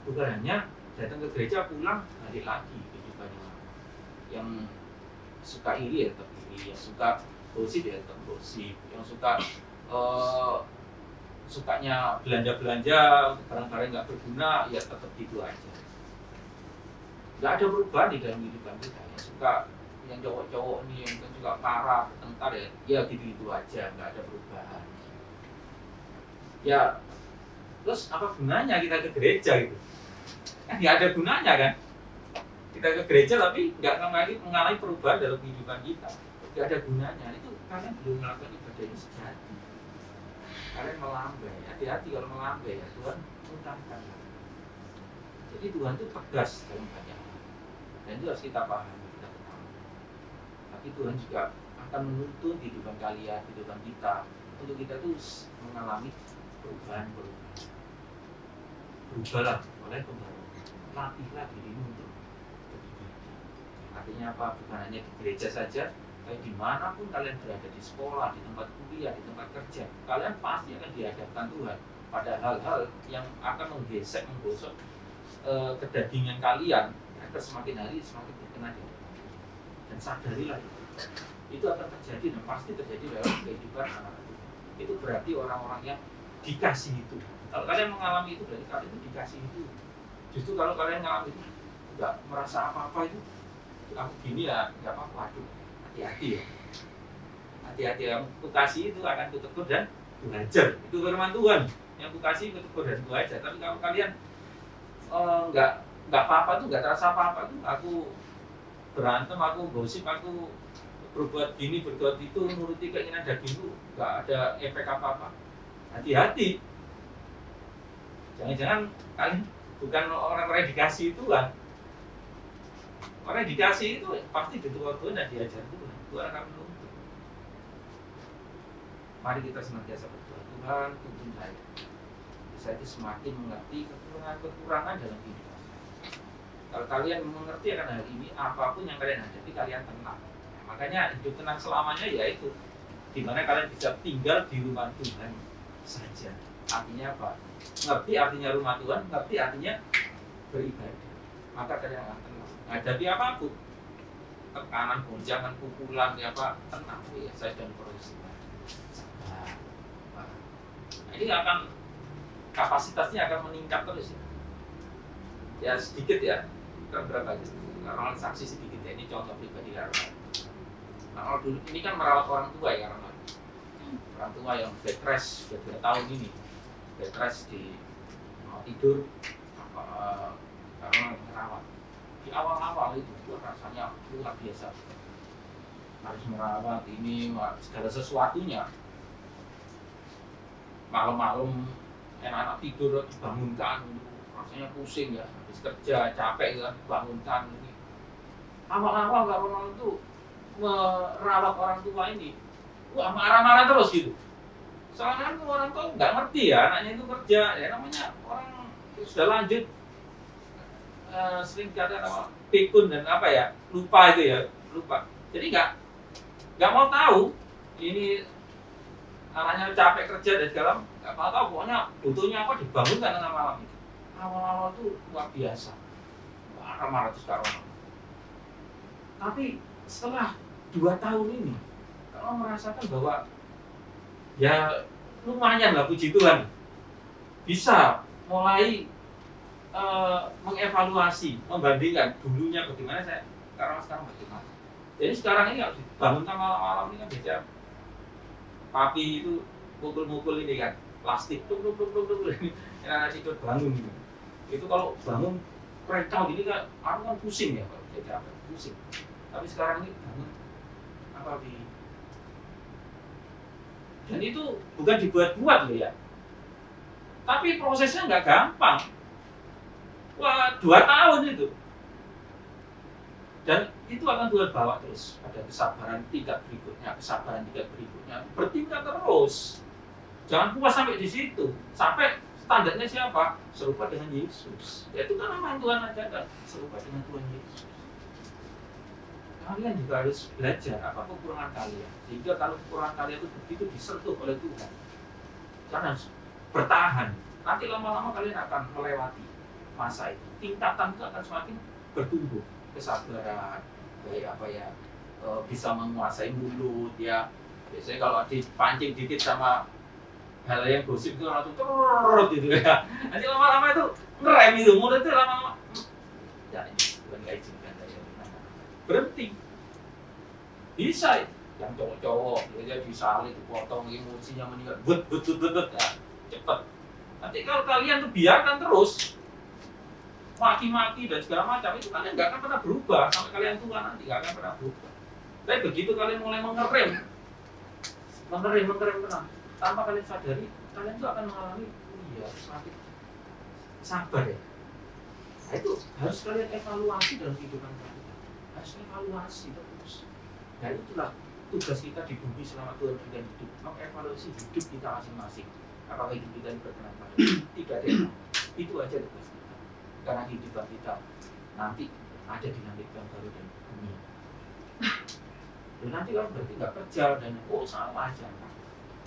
Bukan hanya datang ke gereja pulang balik lagi kehidupannya. Yang suka iri ya tetap iri, yang suka gosip ya tetap gosip, yang suka sukanya belanja-belanja barang-barang nggak berguna ya tetap gitu aja. Nggak ada perubahan di dalam kehidupan kita. Yang suka yang cowok-cowok nih yang suka parah, bertengkar ya gitu-gitu aja, nggak ada perubahan. Ya terus apa gunanya kita ke gereja gitu? Kan nggak ada gunanya kan? Kita ke gereja tapi nggak mengalami perubahan dalam kehidupan kita, nggak ada gunanya. Itu kalian belum melakukan ibadah yang sejati. Kalian melambai, hati-hati kalau melambai ya Tuhan mengutangkan. Jadi Tuhan itu tegas dalam banyak hal, dan itu harus kita pahami. Tapi Tuhan juga akan menuntun kehidupan kalian, kehidupan kita, untuk kita terus mengalami perubahan-perubahan. Berubahlah oleh pembaruan. Latihlah dirimu untuk beribadah. Artinya apa? Bukan hanya di gereja saja, tapi dimanapun kalian berada, di sekolah, di tempat kuliah, di tempat kerja, kalian pasti akan dihadapkan Tuhan pada hal-hal yang akan menggesek, menggosok kedagingan kalian agar semakin hari semakin berkenan di hadapan Tuhan. Dan sadarilah itu akan terjadi dan pasti terjadi dalam kehidupan anak-anak Tuhan. Itu berarti orang-orang yang dikasih itu. Kalau kalian mengalami itu, berarti kalian itu dikasih itu. Justru kalau kalian mengalami itu, nggak merasa apa-apa itu, aku gini ya, nggak apa-apa, aduh, hati-hati ya. Hati-hati, yang kukasih itu akan kutegur dan kuhajar. Itu firman Tuhan. Yang kukasih kutegur dan kuhajar. Tapi kalau kalian nggak apa-apa tuh, nggak terasa apa-apa tuh, aku berantem, aku gosip, aku berbuat gini, berbuat itu, nuruti keinginan dagingku, nggak ada efek apa-apa. Hati-hati. Jangan-jangan kalian bukan orang-orang yang dikasih Tuhan. Orang yang dikasih itu pasti ditegur Tuhan dan diajar Tuhan. Tuhan akan menuntut. Mari kita senantiasa berdoa, Tuhan tuntun saya. Saya itu semakin mengerti kekurangan-kekurangan dalam hidup. Kalau kalian mengerti akan hal ini, apapun yang kalian hadapi, kalian tenang. Makanya hidup tenang selamanya yaitu dimana kalian bisa tinggal di rumah Tuhan saja. Artinya apa? Ngerti artinya rumah Tuhan, ngerti artinya beribadah. Maka kalian akan tenang. Hadapi apapun, tekanan, gonjangan, pukulan, apa, tenang. Ya, saya sedang proses. Nah, ini akan kapasitasnya akan meningkat terus ya. Ya sedikit ya, berapa aja. Orang saksi sedikit ya. Ini contoh pribadi ya. Nah, kalau dulu ini kan merawat orang tua ya, orang tua yang bed rest sudah 2 tahun ini, bed rest di mau tidur, karena merawat. Di awal-awal itu rasanya luar biasa, harus merawat ini segala sesuatunya. Malam-malam anak-anak tidur bangunkan, rasanya pusing ya, habis kerja capek ya, bangunkan ini. Awal-awal itu merawat orang tua ini, wah marah-marah terus gitu. Soalnya kan orang tua nggak ngerti ya, anaknya itu kerja, ya namanya orang sudah lanjut, sering kata nama pikun dan apa ya, lupa itu ya, lupa. Jadi nggak mau tahu ini anaknya capek kerja dan segala, nggak mau tahu, pokoknya butuhnya apa dibangunkan tengah malam itu. Awal-awal itu luar biasa, marah-marah terus sekarang. Tapi setelah 2 tahun ini, kalau merasakan bahwa ya lumayan lah, puji Tuhan, bisa mulai mengevaluasi, membandingkan dulunya bagaimana saya, sekarang bagaimana. Jadi sekarang ini harus dibangunkan malam-malam ini kan biasa papi itu mukul-mukul ini kan, plastik, tuk ini, anak tidur bangun gitu. Itu kalau bangun krecau gini kan, aku kan pusing ya, kalau jadi apa, pusing. Tapi sekarang ini bangun apa dan itu bukan dibuat-buat loh ya, tapi prosesnya nggak gampang. Wah, 2 tahun itu, dan itu akan Tuhan bawa terus pada kesabaran tingkat berikutnya, bertingkat terus. Jangan puas sampai di situ, sampai standarnya siapa? Serupa dengan Yesus. Itu kan nama Tuhan ajarkan, serupa dengan Tuhan Yesus. Kalian juga harus belajar apa kekurangan kalian, sehingga kalau kekurangan kalian itu begitu disentuh oleh Tuhan, kalian harus bertahan. Nanti lama-lama kalian akan melewati masa itu, tingkatan itu akan semakin bertumbuh, kesabaran, kayak apa ya, bisa menguasai mulut ya. Biasanya kalau dipancing dikit sama hal yang gosip itu langsung turut gitu ya. Nanti lama-lama itu ngerem itu, mulut itu lama-lama ya ini Tuhan gak izinkan saya berhenti. Bisa yang cowok-cowok dia disalib, dipotong, emosinya meningkat, bet ya, cepet. Nanti kalau kalian tuh biarkan terus maki-maki dan segala macam, itu kalian nggak akan pernah berubah sampai kalian tua, nanti nggak akan pernah berubah. Tapi begitu kalian mulai mengerem tenang, tanpa kalian sadari, kalian tuh akan mengalami semakin sabar ya. Nah, itu harus kalian evaluasi dalam kehidupan kalian, harus evaluasi terus. Dan itulah tugas kita di bumi selama Tuhan berikan hidup, mengevaluasi hidup kita masing-masing. Apakah hidup kita ini berkenan pada tidak ada yang itu aja tugas kita. Karena kehidupan kita nanti ada dinamika yang baru dan bumi. Dan nanti kalau berarti nggak kerja dan sama aja.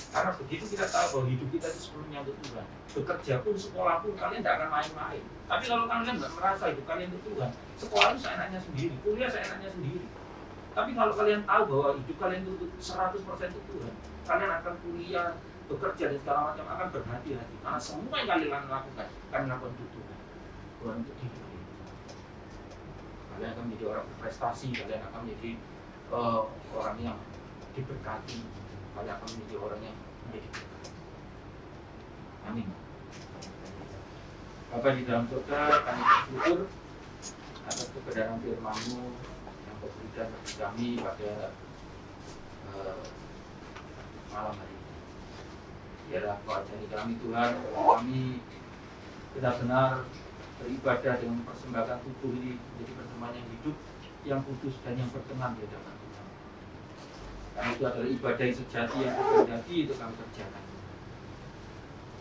Karena begitu kita tahu bahwa hidup kita itu sepenuhnya untuk Tuhan. Bekerja pun, sekolah pun, kalian tidak akan main-main. Tapi kalau kalian nggak merasa hidup kalian untuk Tuhan, sekolah itu seenaknya sendiri, kuliah seenaknya sendiri. Tapi kalau kalian tahu bahwa hidup kalian itu 100% untuk Tuhan, kalian akan kuliah bekerja dan segala macam akan berhati-hati karena semua yang kalian lakukan kalian lakukan untuk Tuhan, bukan untuk diri kalian. Kalian akan menjadi orang berprestasi, kalian akan menjadi orang yang diberkati, kalian akan menjadi orang yang menjadi berkat. Amin. Bapa di dalam surga, kami bersyukur atas kebenaran firman-Mu yang Kau berikan bagi kami pada malam hari ini. Biarlah Kau ajari kami Tuhan, kami benar-benar beribadah dengan mempersembahkan tubuh ini menjadi persembahan yang hidup, yang kudus dan yang berkenan di hadapan Tuhan. Karena itu adalah ibadah yang sejati yang terjadi itu kami kerjakan.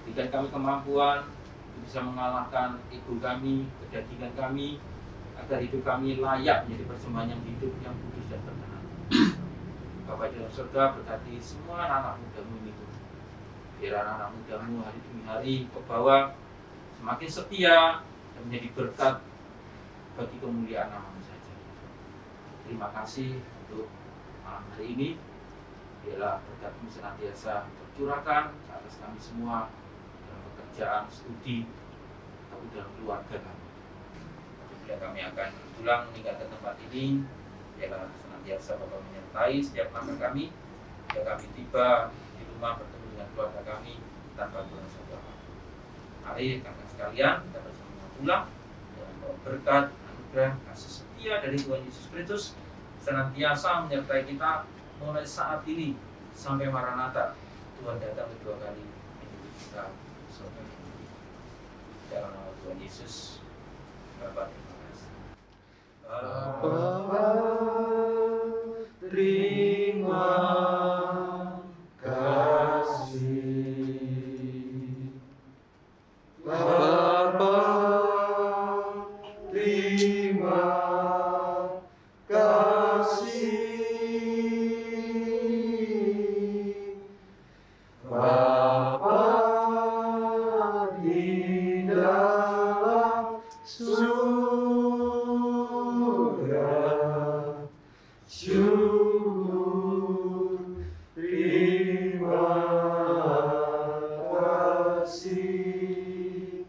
Berikan kami kemampuan untuk bisa mengalahkan ego kami, kedagingan kami, agar hidup kami layak menjadi persembahan yang hidup, yang kudus dan berkenan. Bapa di dalam surga, berkati semua anak muda-Mu ini Tuhan. Biar anak-anak muda-Mu hari demi hari ke bawah semakin setia dan menjadi berkat bagi kemuliaan nama-Mu saja. Terima kasih untuk malam hari ini. Biarlah berkat-Mu senantiasa tercurahkan ke atas kami semua dalam pekerjaan, studi, atau dalam keluarga kami. Bila kami akan pulang meninggalkan tempat ini, biarlah senantiasa Bapa menyertai setiap langkah kami, hingga kami tiba di rumah bertemu dengan keluarga kami tanpa kurang satu apa. Mari rekan sekalian, kita bersama pulang dengan bawa berkat, anugerah, kasih setia dari Tuhan Yesus Kristus senantiasa menyertai kita mulai saat ini sampai Maranatha. Tuhan datang kedua kali menyebut kita surga. Dalam nama Tuhan Yesus, Bapa terima kasih. Bapa terima kasih. Bapa terima kasih. Bapa di dalam surga, syukur terima kasih.